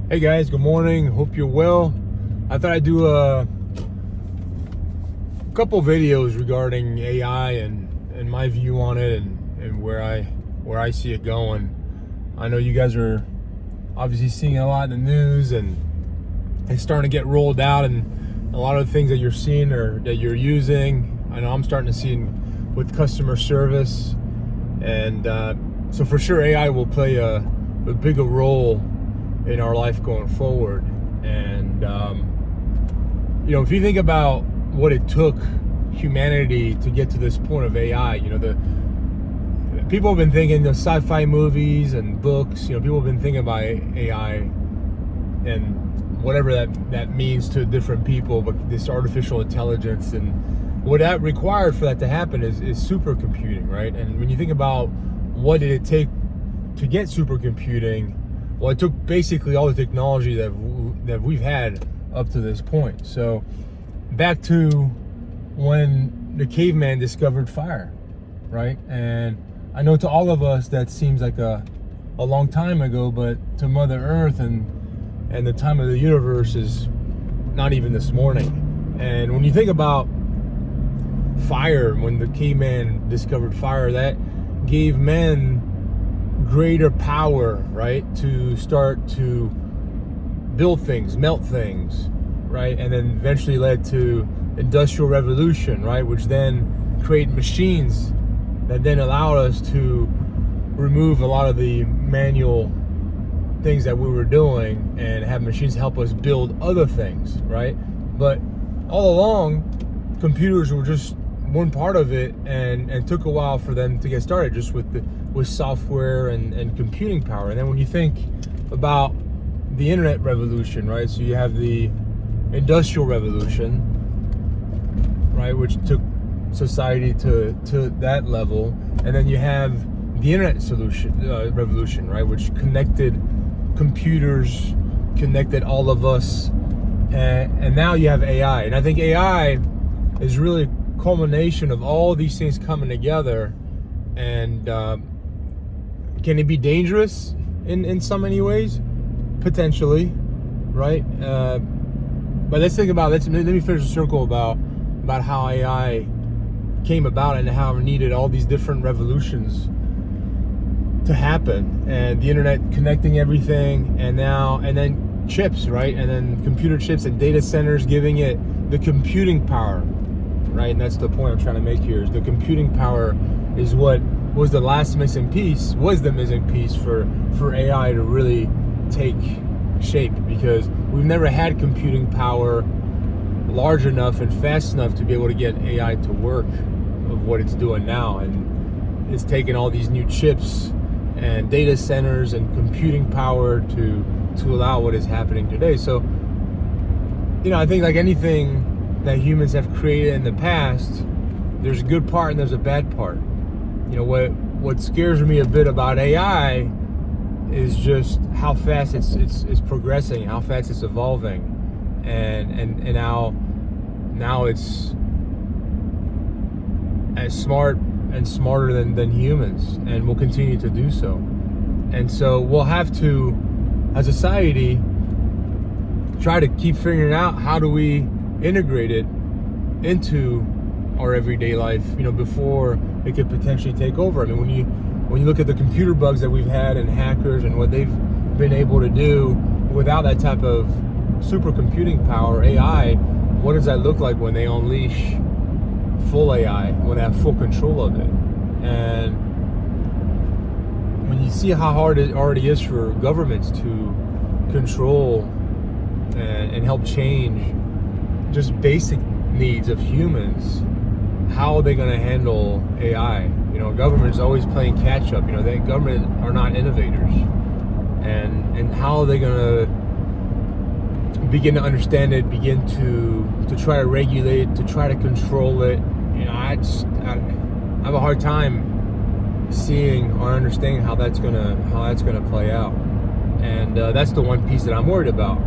Hey guys, good morning. Hope you're well. I thought I'd do a couple videos regarding AI and my view on it and where I see it going. I know you guys are obviously seeing it a lot in the news, and it's starting to get rolled out, and a lot of the things that you're seeing or that you're using, I know I'm starting to see with customer service, and so for sure AI will play a bigger role in our life going forward. And if you think about what it took humanity to get to this point of AI, the people have been thinking the sci-fi movies and books, people have been thinking about AI and whatever that means to different people, but this artificial intelligence, and what that required for that to happen is supercomputing, right? And when you think about what did it take to get supercomputing, well, it took basically all the technology that we've had up to this point. So back to when the caveman discovered fire, right? And I know to all of us that seems like a long time ago, but to Mother Earth and the time of the universe is not even this morning. And when you think about fire, when the caveman discovered fire, that gave men greater power, right, to start to build things, melt things, right, and then eventually led to industrial revolution, right, which then created machines that then allowed us to remove a lot of the manual things that we were doing and have machines help us build other things, right? But all along, computers were just one part of it, and took a while for them to get started, just with software and computing power. And then when you think about the internet revolution, right? So you have the industrial revolution, right, which took society to that level, and then you have the internet revolution, right, which connected computers, connected all of us, and now you have AI. And I think AI is really a culmination of all these things coming together. And can it be dangerous in so many ways? Potentially, right? But let's think about, let me finish the circle about how AI came about and how it needed all these different revolutions to happen, and the internet connecting everything, and then chips, right? And then computer chips and data centers giving it the computing power, right? And that's the point I'm trying to make here, is the computing power is what was the missing piece for AI to really take shape, because we've never had computing power large enough and fast enough to be able to get AI to work of what it's doing now. And it's taken all these new chips and data centers and computing power to allow what is happening today. So I think like anything that humans have created in the past, there's a good part and there's a bad part. What scares me a bit about AI is just how fast it's progressing, how fast it's evolving, and now it's as smart and smarter than humans, and will continue to do so. And so we'll have to, as a society, try to keep figuring out how do we integrate it into our everyday life, before it could potentially take over. I mean, when you look at the computer bugs that we've had and hackers and what they've been able to do without that type of supercomputing power, AI, what does that look like when they unleash full AI, when they have full control of it? And when you see how hard it already is for governments to control and help change just basic needs of humans, how are they going to handle AI? Government is always playing catch up. Government are not innovators, and how are they going to begin to understand it, begin to try to regulate, to try to control it? I have a hard time seeing or understanding how that's gonna play out, and that's the one piece that I'm worried about.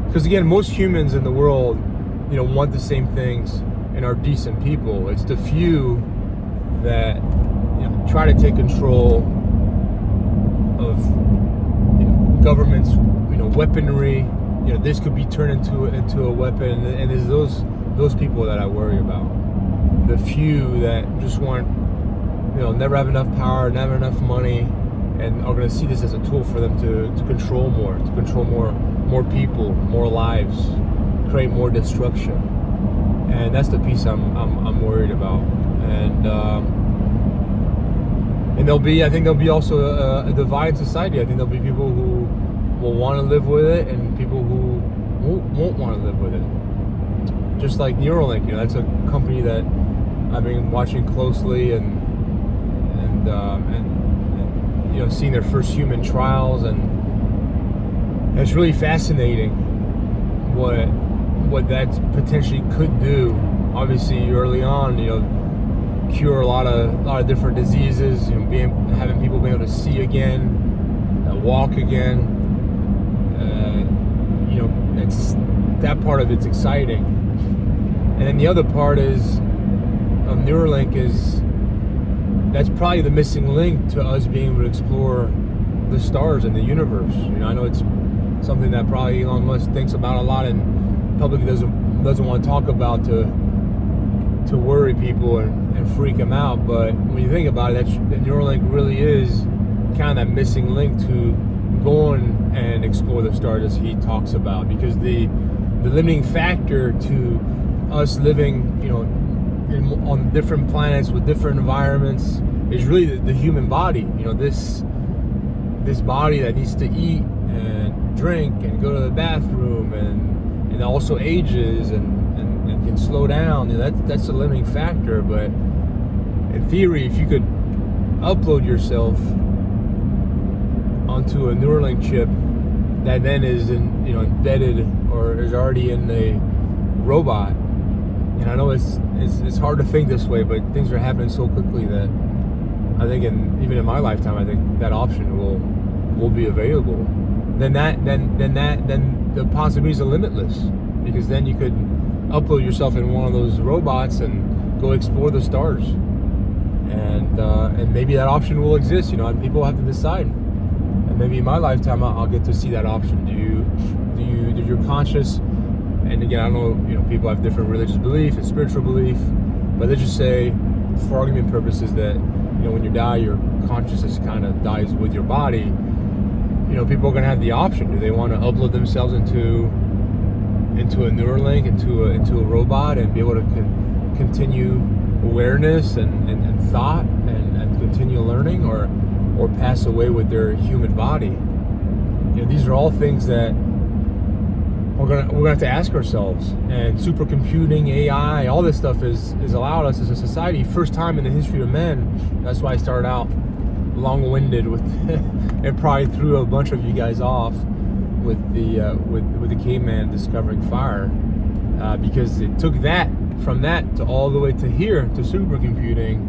Because again, most humans in the world, want the same things and are decent people. It's the few that try to take control of government's, weaponry. This could be turned into a weapon, and it's those people that I worry about. The few that just want, never have enough power, never enough money, and are going to see this as a tool for them to control more people, more lives, create more destruction. And that's the piece I'm worried about. And I think there'll be also a divide in society. I think there'll be people who will want to live with it, and people who won't want to live with it. Just like Neuralink, that's a company that I've been watching closely, and seeing their first human trials, and it's really fascinating what that potentially could do. Obviously, early on, cure a lot of different diseases, having people be able to see again, walk again. That part of it's exciting. And then the other part is Neuralink that's probably the missing link to us being able to explore the stars and the universe. I know it's something that probably Elon Musk thinks about a lot, and public doesn't want to talk about to worry people and freak them out. But when you think about it, the Neuralink really is kind of that missing link to going and explore the stars, as he talks about, because the limiting factor to us living, on different planets with different environments is really the human body. This body that needs to eat and drink and go to the bathroom and also ages and can slow down. That's a limiting factor. But in theory, if you could upload yourself onto a Neuralink chip that then is embedded or is already in a robot. And I know it's hard to think this way, but things are happening so quickly that I think even in my lifetime, I think that option will be available. Then the possibilities are limitless, because then you could upload yourself in one of those robots and go explore the stars. And maybe that option will exist. People have to decide. And maybe in my lifetime, I'll get to see that option. Do your conscious, and again, I know people have different religious belief and spiritual belief, but let's just say, for argument purposes, that when you die, your consciousness kind of dies with your body. People are going to have the option. Do they want to upload themselves into a Neuralink, into a robot, and be able to continue awareness and thought and continue learning, or pass away with their human body? These are all things that we're gonna have to ask ourselves. And supercomputing, AI, all this stuff is allowed us as a society, first time in the history of men. That's why I started out long-winded with it probably threw a bunch of you guys off with the caveman discovering fire, because it took from that to all the way to here to supercomputing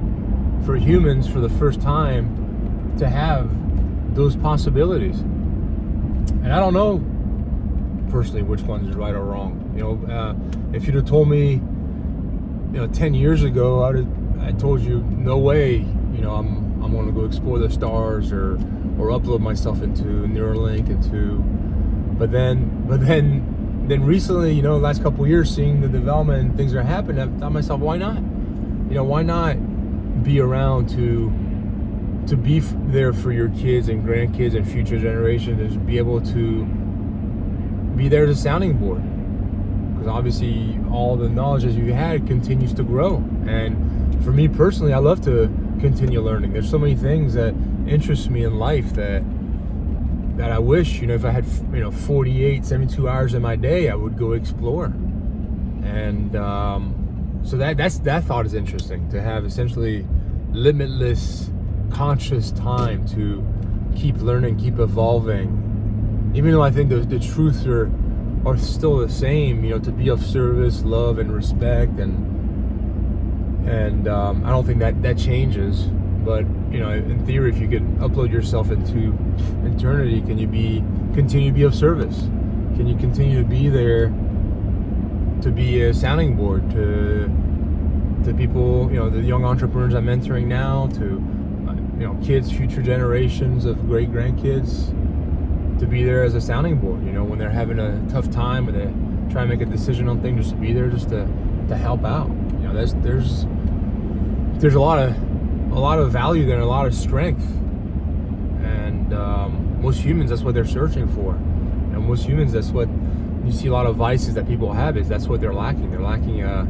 for humans for the first time to have those possibilities. And I don't know personally which one is right or wrong. If you'd have told me 10 years ago, I told you no way, I'm going to go explore the stars or upload myself into Neuralink, but then recently, last couple of years, seeing the development and things that are happening, I thought to myself, why not? Why not be around to be there for your kids and grandkids and future generations, and be able to be there as a sounding board? Because obviously all the knowledge that you had continues to grow. And for me personally, I love to continue learning. There's so many things that interest me in life that I wish, if I had 48, 72 hours in my day, I would go explore. And so that thought is interesting, to have essentially limitless conscious time to keep learning, keep evolving, even though I think the truths are still the same, to be of service, love, and respect, and I don't think that changes. But in theory, if you could upload yourself into eternity, can you continue to be of service? Can you continue to be there, to be a sounding board to people, the young entrepreneurs I'm mentoring now, to kids, future generations of great grandkids, to be there as a sounding board, when they're having a tough time or they try to make a decision on things, just to be there, just to help out. There's a lot of value there and a lot of strength, and most humans, that's what they're searching for. Most humans, that's what you see. A lot of vices that people have is that's what they're lacking. They're lacking a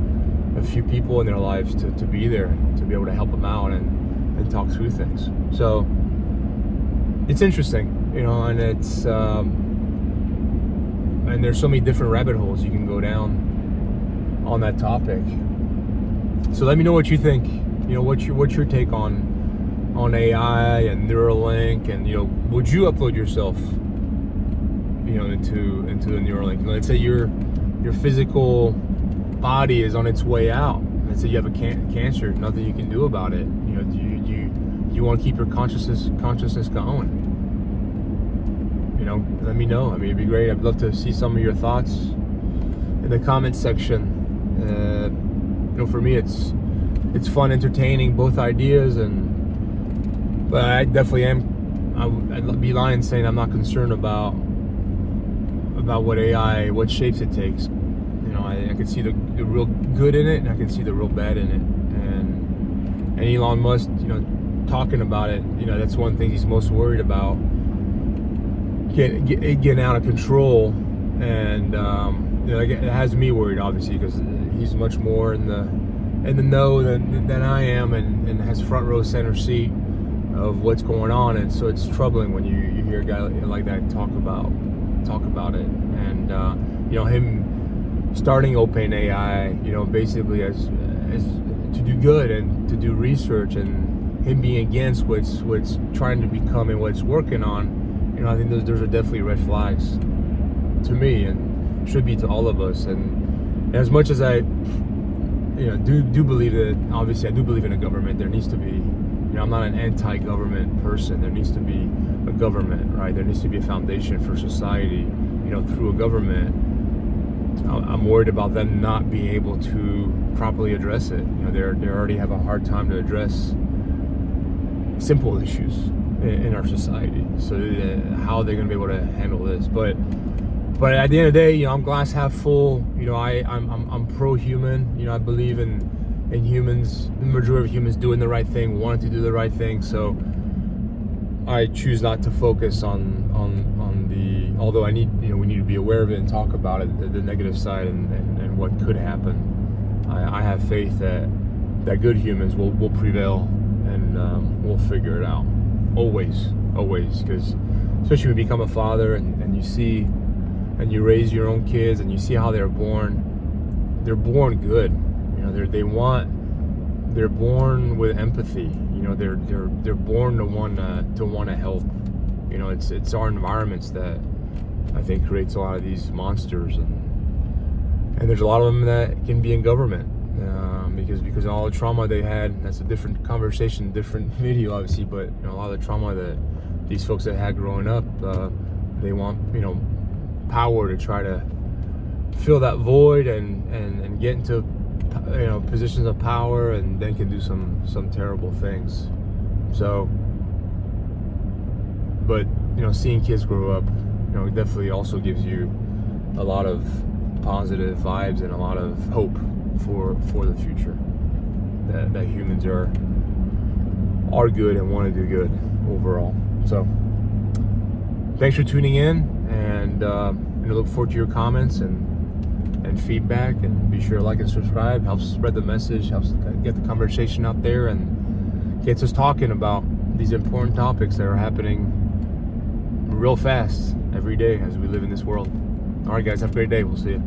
few people in their lives to be there, to be able to help them out and talk through things. So it's interesting, and it's and there's so many different rabbit holes you can go down on that topic. So let me know what you think. What's your take on AI and Neuralink, and would you upload yourself into the Neuralink? Let's say your physical body is on its way out. Let's say you have a cancer, nothing you can do about it. Do you want to keep your consciousness going? Let me know. I mean, it'd be great. I'd love to see some of your thoughts in the comments section. For me, it's fun, entertaining, both ideas, but I definitely am. I'd be lying saying I'm not concerned about what AI, what shapes it takes. I can see the real good in it, and I can see the real bad in it. And Elon Musk, talking about it, that's one thing he's most worried about, getting out of control. And it has me worried, obviously, because he's much more in the know than I am, and has front row center seat of what's going on. And so it's troubling when you hear a guy like that talk about it. And him starting OpenAI, basically as to do good and to do research, and him being against what's trying to become and what's working on. I think those are definitely red flags to me, and should be to all of us. And as much as I do believe that, obviously I do believe in a government, there needs to be, I'm not an anti-government person. There needs to be a government, right? There needs to be a foundation for society, through a government. I'm worried about them not being able to properly address it. They already have a hard time to address simple issues in our society. So how are they going to be able to handle this? But at the end of the day, I'm glass half full. I'm pro-human. I believe in humans, the majority of humans doing the right thing, wanting to do the right thing. So I choose not to focus on the, although we need to be aware of it and talk about it, the negative side and what could happen. I have faith that good humans will prevail, and we'll figure it out. Always, because especially when you become a father and you see and you raise your own kids and you see how they're born good. They're born with empathy. They're born to want to help. It's our environments that I think creates a lot of these monsters, and there's a lot of them that can be in government because of all the trauma they had. That's a different conversation, different video, obviously. But a lot of the trauma that these folks that had growing up, they want power to try to fill that void and get into positions of power, and then can do some terrible things. So, but seeing kids grow up, definitely also gives you a lot of positive vibes and a lot of hope for the future. That humans are good and want to do good overall. So, thanks for tuning in, and I look forward to your comments and feedback, and be sure to like and subscribe. Helps spread the message, helps get the conversation out there, and gets us talking about these important topics that are happening real fast every day as we live in this world. All right, guys, have a great day. We'll see you.